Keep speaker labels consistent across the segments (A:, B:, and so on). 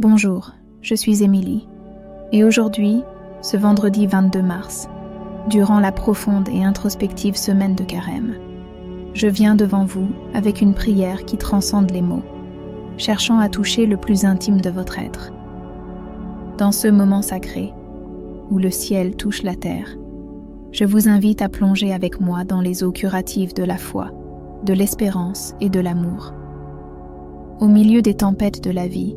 A: Bonjour, je suis Émilie, et aujourd'hui, ce vendredi 22 mars, durant la profonde et introspective semaine de Carême, je viens devant vous avec une prière qui transcende les mots, cherchant à toucher le plus intime de votre être. Dans ce moment sacré, où le ciel touche la terre, je vous invite à plonger avec moi dans les eaux curatives de la foi, de l'espérance et de l'amour. Au milieu des tempêtes de la vie,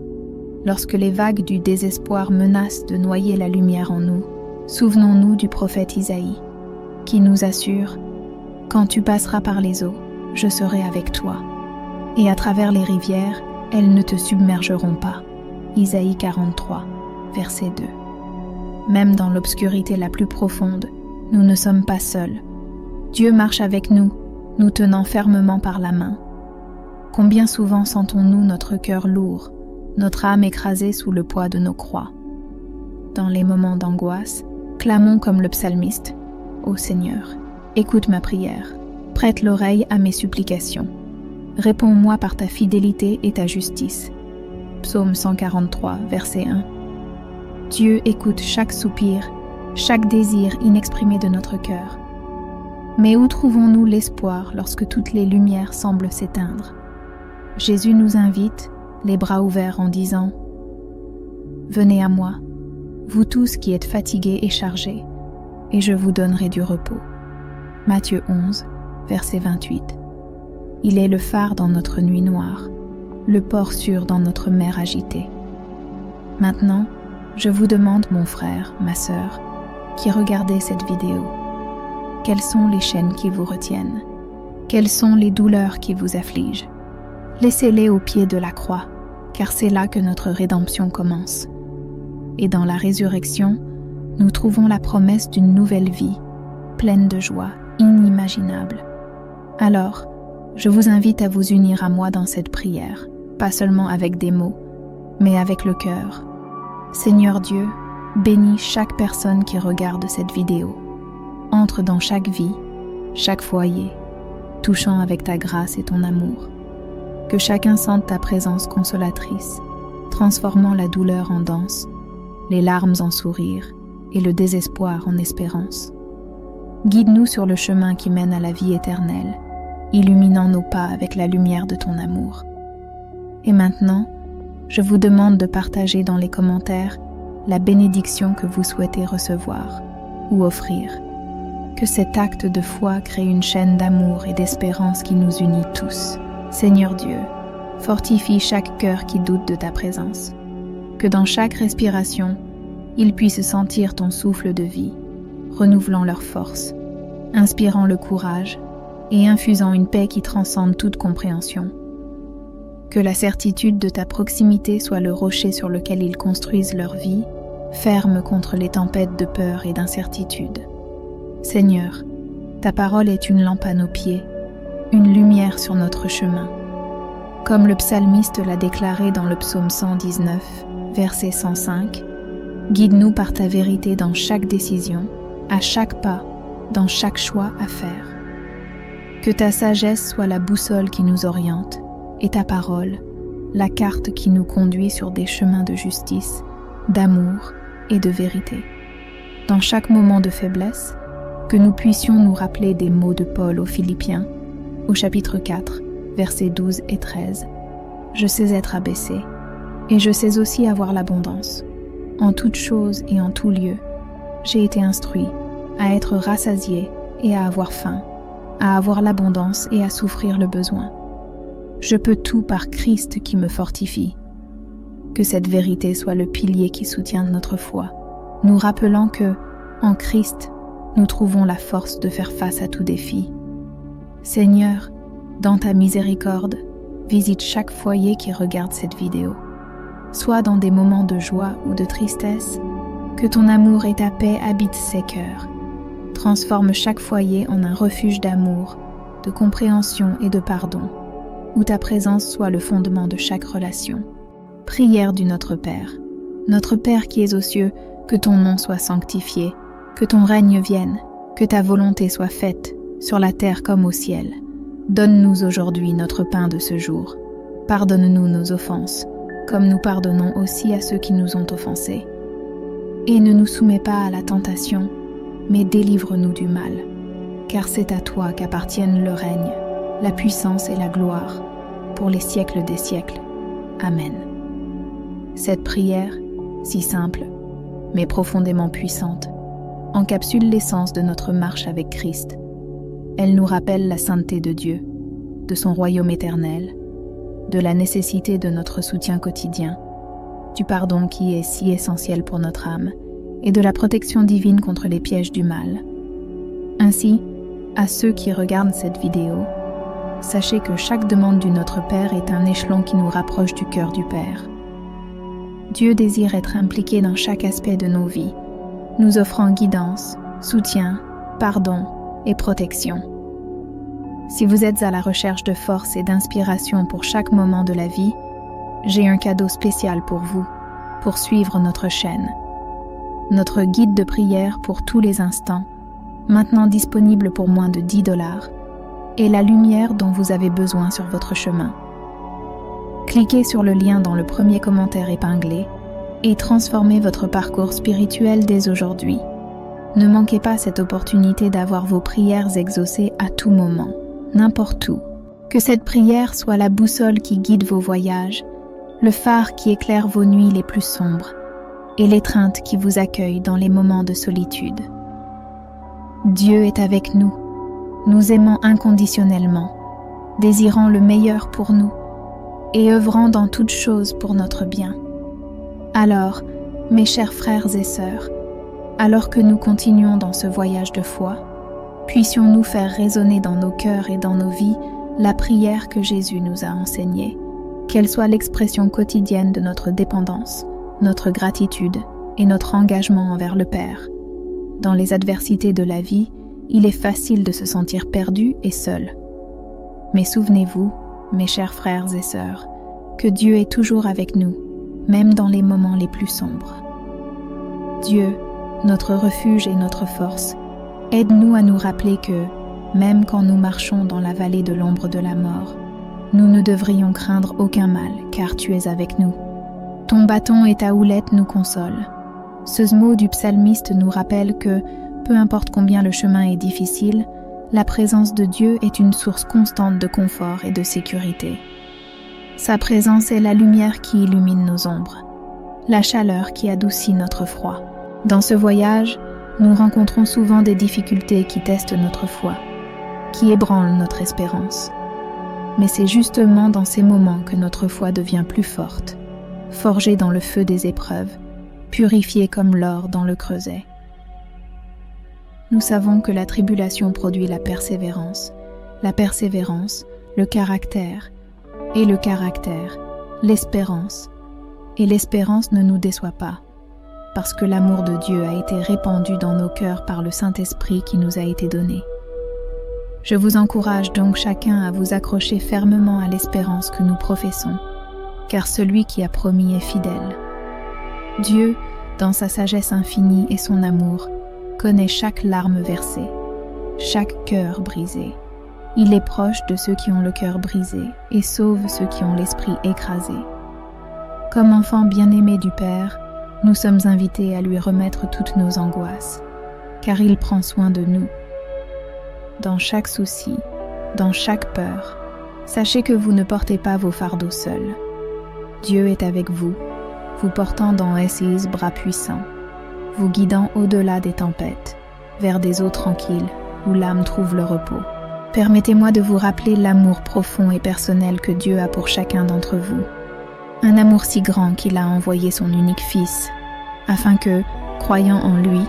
A: lorsque les vagues du désespoir menacent de noyer la lumière en nous, souvenons-nous du prophète Isaïe, qui nous assure « Quand tu passeras par les eaux, je serai avec toi, et à travers les rivières, elles ne te submergeront pas. » Isaïe 43, verset 2. Même dans l'obscurité la plus profonde, nous ne sommes pas seuls. Dieu marche avec nous, nous tenant fermement par la main. Combien souvent sentons-nous notre cœur lourd, notre âme écrasée sous le poids de nos croix. Dans les moments d'angoisse, clamons comme le psalmiste « Ô Seigneur, écoute ma prière, prête l'oreille à mes supplications. Réponds-moi par ta fidélité et ta justice. » Psaume 143, verset 1. Dieu écoute chaque soupir, chaque désir inexprimé de notre cœur. Mais où trouvons-nous l'espoir lorsque toutes les lumières semblent s'éteindre? Jésus nous invite, les bras ouverts en disant « Venez à moi, vous tous qui êtes fatigués et chargés, et je vous donnerai du repos. » Matthieu 11, verset 28. Il est le phare dans notre nuit noire, le port sûr dans notre mer agitée. Maintenant, je vous demande, mon frère, ma sœur, qui regardez cette vidéo, quelles sont les chaînes qui vous retiennent? Quelles sont les douleurs qui vous affligent? Laissez-les au pied de la croix, car c'est là que notre rédemption commence. Et dans la résurrection, nous trouvons la promesse d'une nouvelle vie, pleine de joie inimaginable. Alors, je vous invite à vous unir à moi dans cette prière, pas seulement avec des mots, mais avec le cœur. Seigneur Dieu, bénis chaque personne qui regarde cette vidéo. Entre dans chaque vie, chaque foyer, touchant avec ta grâce et ton amour. Que chacun sente ta présence consolatrice, transformant la douleur en danse, les larmes en sourires et le désespoir en espérance. Guide-nous sur le chemin qui mène à la vie éternelle, illuminant nos pas avec la lumière de ton amour. Et maintenant, je vous demande de partager dans les commentaires la bénédiction que vous souhaitez recevoir ou offrir. Que cet acte de foi crée une chaîne d'amour et d'espérance qui nous unit tous. Seigneur Dieu, fortifie chaque cœur qui doute de ta présence. Que dans chaque respiration, ils puissent sentir ton souffle de vie, renouvelant leur force, inspirant le courage et infusant une paix qui transcende toute compréhension. Que la certitude de ta proximité soit le rocher sur lequel ils construisent leur vie, ferme contre les tempêtes de peur et d'incertitude. Seigneur, ta parole est une lampe à nos pieds, une lumière sur notre chemin. Comme le psalmiste l'a déclaré dans le psaume 119, verset 105, guide-nous par ta vérité dans chaque décision, à chaque pas, dans chaque choix à faire. Que ta sagesse soit la boussole qui nous oriente, et ta parole, la carte qui nous conduit sur des chemins de justice, d'amour et de vérité. Dans chaque moment de faiblesse, que nous puissions nous rappeler des mots de Paul aux Philippiens, au chapitre 4, versets 12 et 13. Je sais être abaissé, et je sais aussi avoir l'abondance. En toute chose et en tout lieu, j'ai été instruit à être rassasié et à avoir faim, à avoir l'abondance et à souffrir le besoin. Je peux tout par Christ qui me fortifie. Que cette vérité soit le pilier qui soutient notre foi, nous rappelant que, en Christ, nous trouvons la force de faire face à tout défi. Seigneur, dans ta miséricorde, visite chaque foyer qui regarde cette vidéo. Soit dans des moments de joie ou de tristesse, que ton amour et ta paix habitent ces cœurs. Transforme chaque foyer en un refuge d'amour, de compréhension et de pardon, où ta présence soit le fondement de chaque relation. Prière du Notre Père. Notre Père qui es aux cieux, que ton nom soit sanctifié, que ton règne vienne, que ta volonté soit faite, sur la terre comme au ciel. Donne-nous aujourd'hui notre pain de ce jour. Pardonne-nous nos offenses, comme nous pardonnons aussi à ceux qui nous ont offensés. Et ne nous soumets pas à la tentation, mais délivre-nous du mal, car c'est à toi qu'appartiennent le règne, la puissance et la gloire, pour les siècles des siècles. Amen. Cette prière, si simple, mais profondément puissante, encapsule l'essence de notre marche avec Christ. Elle nous rappelle la sainteté de Dieu, de son royaume éternel, de la nécessité de notre soutien quotidien, du pardon qui est si essentiel pour notre âme, et de la protection divine contre les pièges du mal. Ainsi, à ceux qui regardent cette vidéo, sachez que chaque demande du Notre Père est un échelon qui nous rapproche du cœur du Père. Dieu désire être impliqué dans chaque aspect de nos vies, nous offrant guidance, soutien, pardon et protection. Si vous êtes à la recherche de force et d'inspiration pour chaque moment de la vie, j'ai un cadeau spécial pour vous, pour suivre notre chaîne. Notre guide de prière pour tous les instants, maintenant disponible pour moins de $10, est la lumière dont vous avez besoin sur votre chemin. Cliquez sur le lien dans le premier commentaire épinglé et transformez votre parcours spirituel dès aujourd'hui. Ne manquez pas cette opportunité d'avoir vos prières exaucées à tout moment, n'importe où. Que cette prière soit la boussole qui guide vos voyages, le phare qui éclaire vos nuits les plus sombres et l'étreinte qui vous accueille dans les moments de solitude. Dieu est avec nous, nous aimant inconditionnellement, désirant le meilleur pour nous et œuvrant dans toutes choses pour notre bien. Alors, mes chers frères et sœurs, alors que nous continuons dans ce voyage de foi, puissions-nous faire résonner dans nos cœurs et dans nos vies la prière que Jésus nous a enseignée, qu'elle soit l'expression quotidienne de notre dépendance, notre gratitude et notre engagement envers le Père. Dans les adversités de la vie, il est facile de se sentir perdu et seul. Mais souvenez-vous, mes chers frères et sœurs, que Dieu est toujours avec nous, même dans les moments les plus sombres. Dieu, notre refuge et notre force, aide-nous à nous rappeler que, même quand nous marchons dans la vallée de l'ombre de la mort, nous ne devrions craindre aucun mal, car tu es avec nous. Ton bâton et ta houlette nous consolent. Ce mot du psalmiste nous rappelle que, peu importe combien le chemin est difficile, la présence de Dieu est une source constante de confort et de sécurité. Sa présence est la lumière qui illumine nos ombres, la chaleur qui adoucit notre froid. Dans ce voyage, nous rencontrons souvent des difficultés qui testent notre foi, qui ébranlent notre espérance. Mais c'est justement dans ces moments que notre foi devient plus forte, forgée dans le feu des épreuves, purifiée comme l'or dans le creuset. Nous savons que la tribulation produit la persévérance, le caractère, et le caractère, l'espérance. Et l'espérance ne nous déçoit pas, parce que l'amour de Dieu a été répandu dans nos cœurs par le Saint-Esprit qui nous a été donné. Je vous encourage donc chacun à vous accrocher fermement à l'espérance que nous professons, car celui qui a promis est fidèle. Dieu, dans sa sagesse infinie et son amour, connaît chaque larme versée, chaque cœur brisé. Il est proche de ceux qui ont le cœur brisé et sauve ceux qui ont l'esprit écrasé. Comme enfants bien-aimés du Père, nous sommes invités à lui remettre toutes nos angoisses, car il prend soin de nous. Dans chaque souci, dans chaque peur, sachez que vous ne portez pas vos fardeaux seuls. Dieu est avec vous, vous portant dans ses bras puissants, vous guidant au-delà des tempêtes, vers des eaux tranquilles où l'âme trouve le repos. Permettez-moi de vous rappeler l'amour profond et personnel que Dieu a pour chacun d'entre vous. Un amour si grand qu'il a envoyé son unique Fils, afin que, croyant en lui,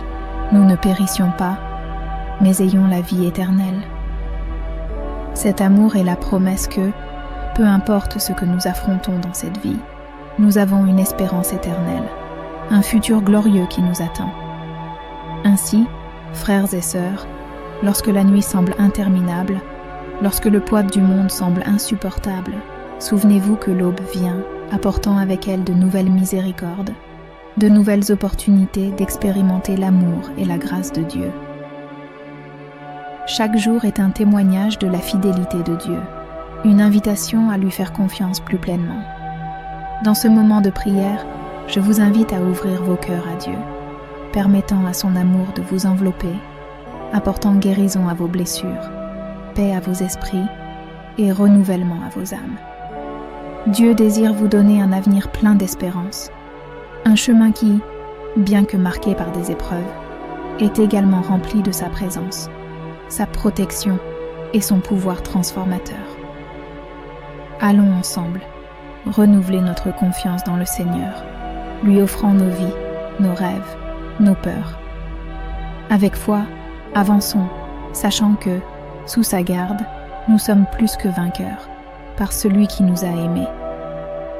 A: nous ne périssions pas, mais ayons la vie éternelle. Cet amour est la promesse que, peu importe ce que nous affrontons dans cette vie, nous avons une espérance éternelle, un futur glorieux qui nous attend. Ainsi, frères et sœurs, lorsque la nuit semble interminable, lorsque le poids du monde semble insupportable, souvenez-vous que l'aube vient, apportant avec elle de nouvelles miséricordes, de nouvelles opportunités d'expérimenter l'amour et la grâce de Dieu. Chaque jour est un témoignage de la fidélité de Dieu, une invitation à lui faire confiance plus pleinement. Dans ce moment de prière, je vous invite à ouvrir vos cœurs à Dieu, permettant à son amour de vous envelopper, apportant guérison à vos blessures, paix à vos esprits et renouvellement à vos âmes. Dieu désire vous donner un avenir plein d'espérance, un chemin qui, bien que marqué par des épreuves, est également rempli de sa présence, sa protection et son pouvoir transformateur. Allons ensemble renouveler notre confiance dans le Seigneur, lui offrant nos vies, nos rêves, nos peurs. Avec foi, avançons, sachant que, sous sa garde, nous sommes plus que vainqueurs, par celui qui nous a aimés.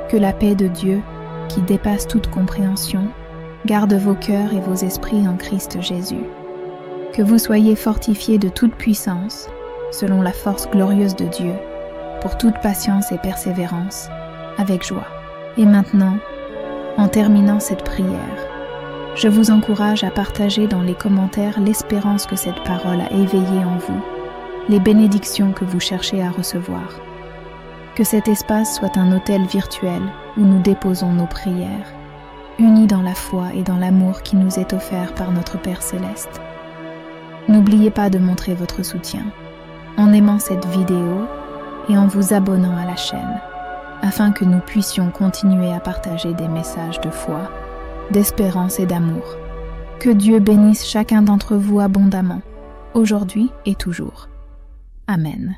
A: Que la paix de Dieu, qui dépasse toute compréhension, garde vos cœurs et vos esprits en Christ Jésus. Que vous soyez fortifiés de toute puissance, selon la force glorieuse de Dieu, pour toute patience et persévérance, avec joie. Et maintenant, en terminant cette prière, je vous encourage à partager dans les commentaires l'espérance que cette parole a éveillée en vous, les bénédictions que vous cherchez à recevoir. Que cet espace soit un autel virtuel où nous déposons nos prières, unis dans la foi et dans l'amour qui nous est offert par notre Père Céleste. N'oubliez pas de montrer votre soutien en aimant cette vidéo et en vous abonnant à la chaîne, afin que nous puissions continuer à partager des messages de foi, d'espérance et d'amour. Que Dieu bénisse chacun d'entre vous abondamment, aujourd'hui et toujours. Amen.